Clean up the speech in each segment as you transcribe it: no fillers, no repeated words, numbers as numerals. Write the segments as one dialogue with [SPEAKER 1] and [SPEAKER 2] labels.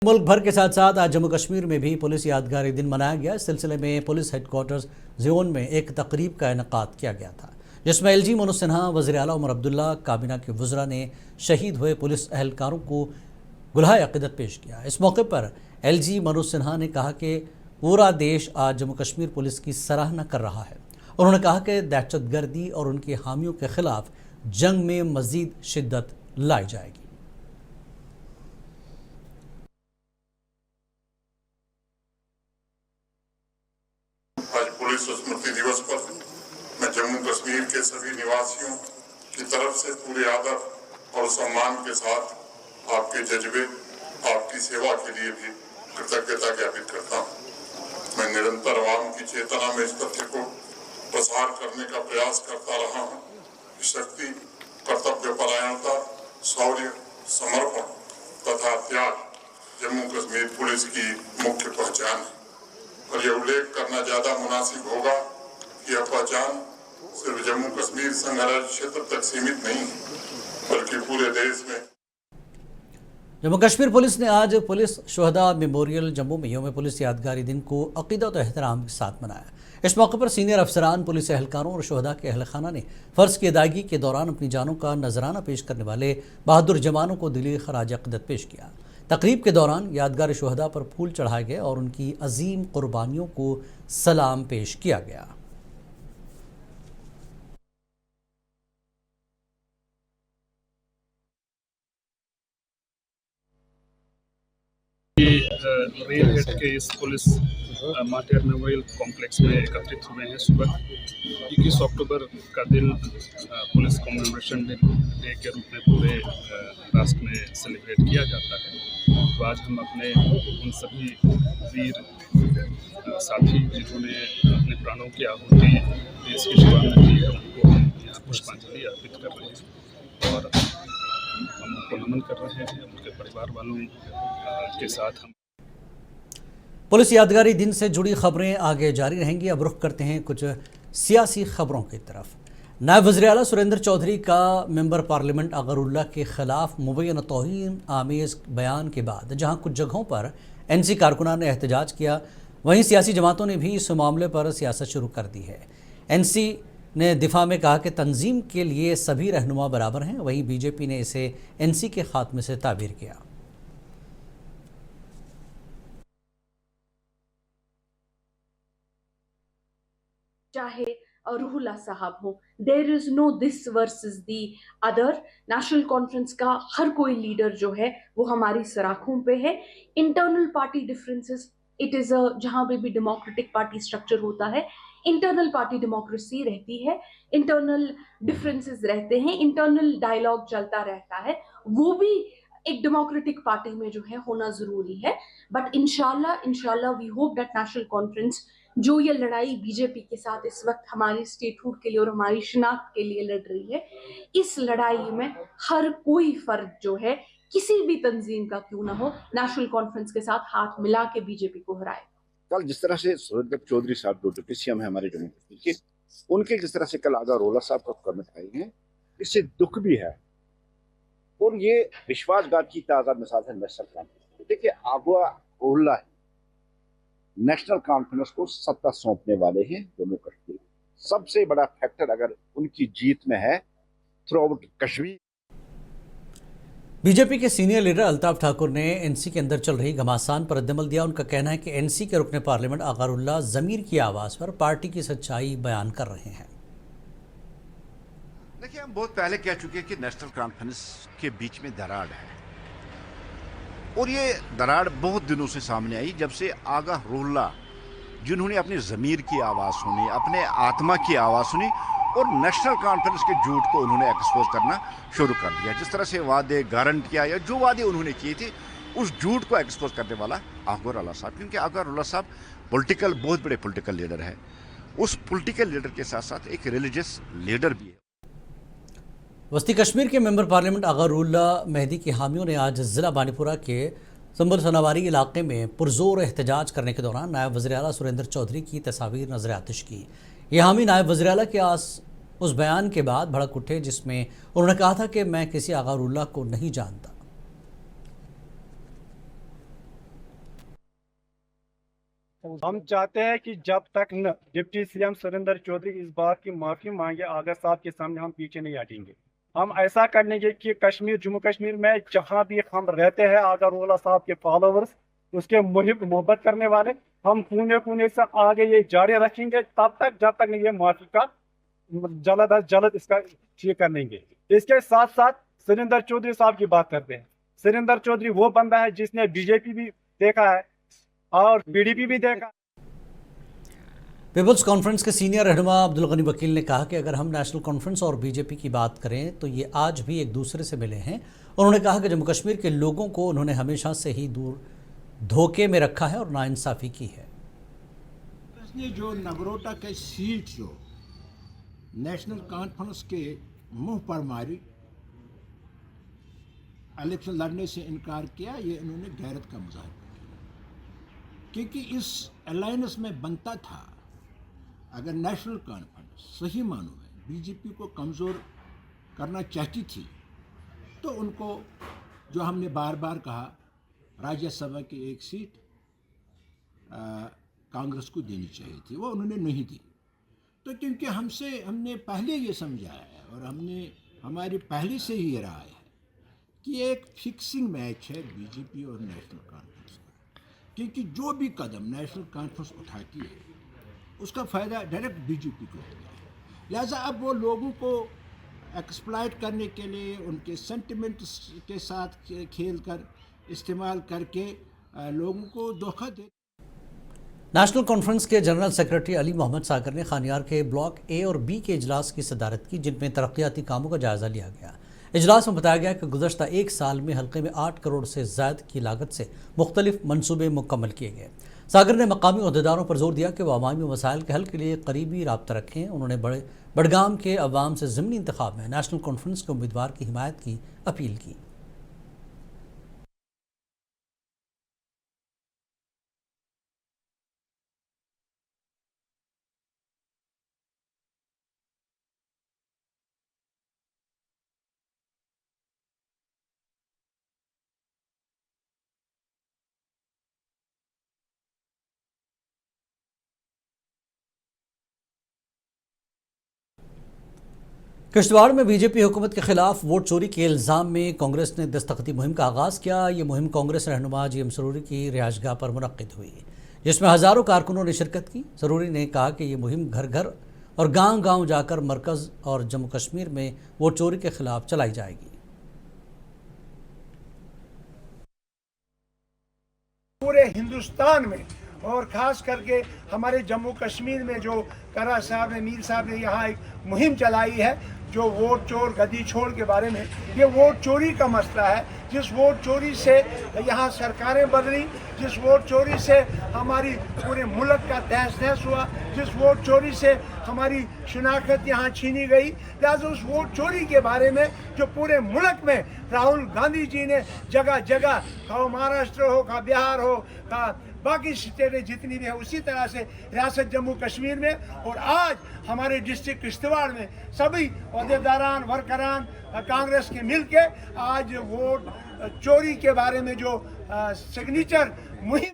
[SPEAKER 1] मुल्क भर के साथ साथ आज जम्मू कश्मीर में भी पुलिस यादगारी दिन मनाया गया। इस सिलसिले में पुलिस हेडक्वार्टर्स जोन में एक तकरीब का इनेकाद किया गया था, जिसमें LG मनोज सिन्हा, वज़ीर आला उमर अब्दुल्ला, काबीना के वज़रा ने शहीद हुए पुलिस एहलकारों को गुलाहे अक़ीदत पेश किया। इस मौके पर LG मनोज सिन्हा ने कहा कि पूरा देश आज जम्मू कश्मीर पुलिस की सराहना कर रहा है। उन्होंने कहा कि दहशतगर्दी और उनके हामियों के खिलाफ जंग में मज़ीद शिद्दत लाई जाएगी।
[SPEAKER 2] आज पुलिस स्मृति दिवस पर मैं जम्मू कश्मीर के सभी निवासियों की तरफ से पूरे आदर और सम्मान के साथ आपके जज्बे, आपकी सेवा के लिए भी कृतज्ञता ज्ञापित करता हूँ। मैं निरंतर आवाम की चेतना में इस तथ्य को प्रसार करने का प्रयास करता रहा हूँ कि शक्ति, कर्तव्य परायणता, शौर्य, समर्पण तथा त्याग जम्मू कश्मीर पुलिस की मुख्य पहचान है। और यह उल्लेख करना ज्यादा मुनासिब होगा कि यह पहचान सिर्फ जम्मू कश्मीर संघराज्य क्षेत्र तक सीमित नहीं है, बल्कि पूरे देश में।
[SPEAKER 1] जम्मू कश्मीर पुलिस ने आज पुलिस शोहदा मेमोरियल जम्मू में यौम पुलिस यादगारी दिन को अक़ीदत और एहतराम के साथ मनाया। इस मौके पर सीनियर अफसरान, पुलिस एहलकारों और शोहदा के अहल खाना ने फ़र्ज़ की अदायगी के दौरान अपनी जानों का नजराना पेश करने वाले बहादुर जवानों को दिली खराज अक़ीदत पेश किया। तकरीब के दौरान यादगार शोहदा पर फूल चढ़ाए गए और उनकी अजीम कुर्बानियों को सलाम पेश किया गया।
[SPEAKER 3] रेल हेड के इस पुलिस मार्टियर मेमोरियल कॉम्प्लेक्स में एकत्रित हुए हैं। सुबह 21 अक्टूबर का दिन पुलिस कॉमेमोरेशन डे के रूप में पूरे राष्ट्र में सेलिब्रेट किया जाता है। तो आज हम अपने उन सभी वीर साथी जिन्होंने अपने प्राणों की आहुति देश की सेवा में दी है, उनको हम यहाँ पुष्पांजलि अर्पित कर रहे हैं और हम उनको नमन कर रहे हैं। उनके परिवार वालों के साथ हम
[SPEAKER 1] पुलिस यादगारी दिन से जुड़ी खबरें आगे जारी रहेंगी। अब रुख करते हैं कुछ सियासी खबरों की तरफ। नायब वज़ीर आला सुरेंद्र चौधरी का मेंबर पार्लियामेंट अगरुल्ला के खिलाफ मुबैन तौहीन आमेज़ बयान के बाद जहां कुछ जगहों पर NC कारकुनान ने एहतजाज किया, वहीं सियासी जमातों ने भी इस मामले पर सियासत शुरू कर दी है। NC ने दिफा में कहा कि तंजीम के लिए सभी रहनुमा बराबर हैं, वहीं BJP ने इसे NC के खात्मे से ताबीर किया।
[SPEAKER 4] चाहे रूहुल्ला साहब हो, there is no this versus the other. National Conference का हर कोई लीडर जो है वो हमारी सराखों पे है। Internal party differences, it is जहां पे भी डेमोक्रेटिक पार्टी स्ट्रक्चर होता है, इंटरनल पार्टी डेमोक्रेसी रहती है, इंटरनल डिफरेंसेस रहते हैं, इंटरनल डायलॉग चलता रहता है। वो भी एक डेमोक्रेटिक पार्टी में जो है होना जरूरी है। बट इंशाल्लाह we hope that National Conference जो ये लड़ाई बीजेपी के साथ इस वक्त हमारी स्टेटहुड के लिए और हमारी शिनाख्त के लिए लड़ रही है, इस लड़ाई में हर कोई फर्द जो है किसी भी तंजीम का क्यों ना हो, नेशनल कॉन्फ्रेंस के साथ हाथ मिला के बीजेपी को हराए।
[SPEAKER 5] कल जिस तरह से सुरेंद्र चौधरी साहब जो डिप्टी CM है हमारे जम्मू कश्मीर के, उनके जिस तरह से कल आगा रोला साहब को कमेंट आई है, इससे दुख भी है और ये विश्वासघात की ताज़ा मिसाल है नेशनल कॉन्फ्रेंस। देखिए, आगा रोला नेशनल कॉन्फ्रेंस को सत्ता सौंपने वाले हैं जम्मू कश्मीर। सबसे बड़ा फैक्टर अगर उनकी जीत में है थ्रू आउट कश्मीर।
[SPEAKER 1] बीजेपी के सीनियर लीडर अल्ताफ ठाकुर ने NC के अंदर चल रही घमासान पर रद्दमल दिया। उनका कहना है कि NC के रुकने पार्लियामेंट अगरुल्ला ज़मीर की आवाज़ पर पार्टी की सच्चाई बयान कर रहे हैं।
[SPEAKER 6] देखिए, हम बहुत पहले कह चुके हैं कि नेशनल कॉन्फ्रेंस के बीच में दरार है और ये दरार बहुत दिनों से सामने आई जब से आगा रोला जिन्होंने अपनी ज़मीर की आवाज़ सुनी, अपने आत्मा की आवाज़ सुनी और नेशनल कॉन्फ्रेंस के झूठ को उन्होंने एक्सपोज करना शुरू कर दिया। जिस तरह से वादे गारंटियाँ या जो वादे उन्होंने किए थे, उस झूठ को एक्सपोज करने वाला आगा रोला साहब, क्योंकि आगा रोला साहब बहुत बड़े पॉलिटिकल लीडर है। उस पॉलिटिकल लीडर के साथ साथ एक रिलीजियस लीडर भी है।
[SPEAKER 1] वस्ती कश्मीर के मेंबर पार्लियामेंट अगरुल्ला मेहदी के हामियों ने आज ज़िला बानीपुरा के संबल सनावारी इलाके में पुरजोर एहतजाज करने के दौरान नायब वज़ीर आला सुरेंद्र चौधरी की तस्वीर नजर आतिश की। ये हामी नायब वज़ीर आला के उस बयान के बाद भड़क उठे जिसमें उन्होंने कहा था कि मैं किसी अगरुल्ला को नहीं जानता।
[SPEAKER 7] हम चाहते हैं कि जब तक न डिप्टी सीएम सुरेंद्र चौधरी इस बात की माफ़ी मांगे आगा साहब के सामने, हम पीछे नहीं हटेंगे। हम ऐसा करेंगे कि कश्मीर, जम्मू कश्मीर में जहाँ भी हम रहते हैं, आगा रोला साहब के फॉलोवर्स, उसके मुहिब मोहब्बत करने वाले, हम पुणे पुणे से आगे ये जारी रखेंगे तब तक जब तक ये माफ़ी का जल्द अज जल्द इसका ठीक कर लेंगे। इसके साथ साथ सुरेंद्र चौधरी साहब की बात करते हैं। सुरेंद्र चौधरी वो बंदा है जिसने बीजेपी भी देखा है और पीडीपी भी देखा।
[SPEAKER 1] पीपल्स कॉन्फ्रेंस के सीनियर रहनुमा अब्दुल गनी वकील ने कहा कि अगर हम नेशनल कॉन्फ्रेंस और बीजेपी की बात करें तो ये आज भी एक दूसरे से मिले हैं। उन्होंने कहा कि जम्मू कश्मीर के लोगों को उन्होंने हमेशा से ही दूर धोखे में रखा है और नाइंसाफ़ी की है।
[SPEAKER 8] इसने जो नगरोटा के सीट जो नेशनल कॉन्फ्रेंस के मुंह पर मारी, इलेक्शन लड़ने से इनकार किया, ये इन्होंने गैरत का मुजाहरा किया। क्योंकि इस अलायंस में बनता था, अगर नेशनल कॉन्फ्रेंस सही मानों में बीजेपी को कमज़ोर करना चाहती थी तो उनको, जो हमने बार बार कहा, राज्यसभा की एक सीट कांग्रेस को देनी चाहिए थी, वो उन्होंने नहीं दी। तो क्योंकि हमने पहले ये समझाया है और हमारी पहले से ही ये राय है कि एक फिक्सिंग मैच है बीजेपी और नेशनल कॉन्फ्रेंस का, क्योंकि जो भी कदम नेशनल कॉन्फ्रेंस उठाती है उसका फ़ायदा डायरेक्ट बीजेपी को होता है। लिहाजा अब वो लोगों को एक्सप्लॉइट करने के लिए उनके सेंटिमेंट्स के साथ खेल कर, इस्तेमाल करके लोगों को धोखा दे।
[SPEAKER 1] नेशनल कॉन्फ्रेंस के जनरल सेक्रेटरी अली मोहम्मद सागर ने खानियार के ब्लॉक ए और बी के इजलास की सदारत की, जिनमें तरक्याती कामों का जायज़ा लिया गया। इजलास में बताया गया कि गुज़श्ता एक साल में हल्के में 8 करोड़ से ज़ायद की लागत से मुख्तलिफ मनसूबे मुकम्मल किए गए। सागर ने मकामी अहदेदारों पर जोर दिया कि वह अवामी मसाइल के हल के लिए करीबी राब्ता रखें। उन्होंने बड़गाम के अवाम से ज़िमनी इंतखाब में नेशनल कॉन्फ्रेंस के उम्मीदवार की हिमायत की अपील की। किश्तवाड़ में बीजेपी हुकूमत के खिलाफ वोट चोरी के इल्ज़ाम में कांग्रेस ने दस्तखती मुहिम का आगाज़ किया। ये मुहिम कांग्रेस रहनुमा GM सरूरी की रिहाइशगाह पर मुनक्किद हुई, जिसमें हज़ारों कारकुनों ने शिरकत की। सरूरी ने कहा कि ये मुहिम घर घर और गांव गांव जाकर मरकज़ और जम्मू कश्मीर में वोट चोरी के खिलाफ चलाई जाएगी।
[SPEAKER 7] पूरे हिंदुस्तान में और ख़ास करके हमारे जम्मू कश्मीर में जो करा साहब ने, मीर साहब ने यहाँ एक मुहिम चलाई है, जो वोट चोर गदी छोड़ के बारे में। ये वोट चोरी का मसला है। जिस वोट चोरी से यहाँ सरकारें बदली, जिस वोट चोरी से हमारी पूरे मुल्क का तहस नहस हुआ, जिस वोट चोरी से हमारी शनाख्त यहाँ छीनी गई, लिहाजा उस वोट चोरी के बारे में जो पूरे मुल्क में राहुल गांधी जी ने जगह जगह, खा महाराष्ट्र हो, खा बिहार हो, खा बाकी स्टेटें जितनी भी है, उसी तरह से रियासत जम्मू कश्मीर में और आज हमारे डिस्ट्रिक्ट किश्तवाड़ में सभी अहदेदारान, वर्करान कांग्रेस के मिल के आज वोट चोरी के बारे में जो सिग्नेचर मुहिम।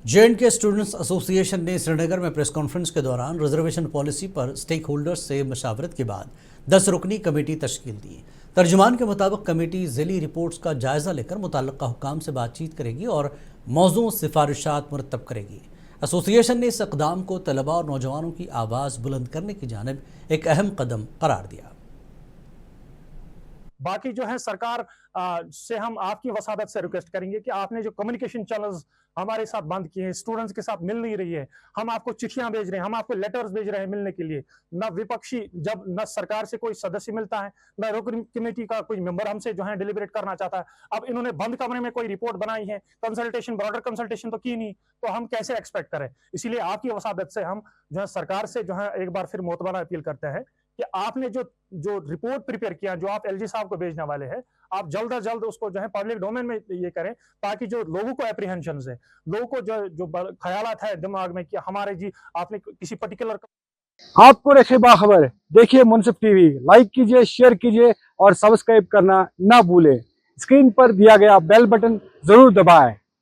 [SPEAKER 1] J&K स्टूडेंट्स एसोसिएशन ने श्रीनगर में प्रेस कॉन्फ्रेंस के दौरान रिजर्वेशन पॉलिसी पर स्टेक होल्डर्स से मशावरत के बाद 10 रुकनी कमेटी तश्कील दी। तर्जुमान के मुताबिक कमेटी ज़िली रिपोर्ट्स का जायज़ा लेकर मुतल्लिक़ा हुक्काम से बातचीत करेगी और मौजूद सिफारिशात मुरतब करेगी। एसोसिएशन ने इस इक़दाम को तलबा और नौजवानों की आवाज़ बुलंद करने की जानिब एक अहम कदम करार दिया।
[SPEAKER 9] बाकी जो है सरकार से हम आपकी वसादत से रिक्वेस्ट करेंगे कि आपने जो कम्युनिकेशन चैनल्स हमारे साथ बंद किए हैं, स्टूडेंट्स के साथ मिल नहीं रही है, हम आपको चिट्ठियां भेज रहे हैं, हम आपको लेटर्स भेज रहे हैं मिलने के लिए, न विपक्षी जब न सरकार से कोई सदस्य मिलता है, न रुकन कमेटी का कोई मेंबर हमसे जो है डिलिबरेट करना चाहता है। अब इन्होंने बंद कमरे में कोई रिपोर्ट बनाई है, कंसल्टेशन, ब्रॉडर कंसल्टेशन तो की नहीं, तो हम कैसे एक्सपेक्ट करें। इसीलिए आपकी वसादत से हम जो है सरकार से जो है एक बार फिर मोतबारा अपील करते हैं कि आपने जो रिपोर्ट प्रिपेयर किया, जो आप LG साहब को भेजने वाले हैं, आप जल्द अज जल्द उसको जो है पब्लिक डोमेन में ये करें, ताकि जो लोगों को एप्रीहेंशंस है, लोगों को जो ख्यालात है दिमाग में कि हमारे जी आपने किसी पर्टिकुलर।
[SPEAKER 10] आपको रखे बाखबर, देखिए मुनसिफ TV, लाइक कीजिए, शेयर कीजिए और सब्सक्राइब करना ना भूलें। स्क्रीन पर दिया गया बेल बटन जरूर दबाएं।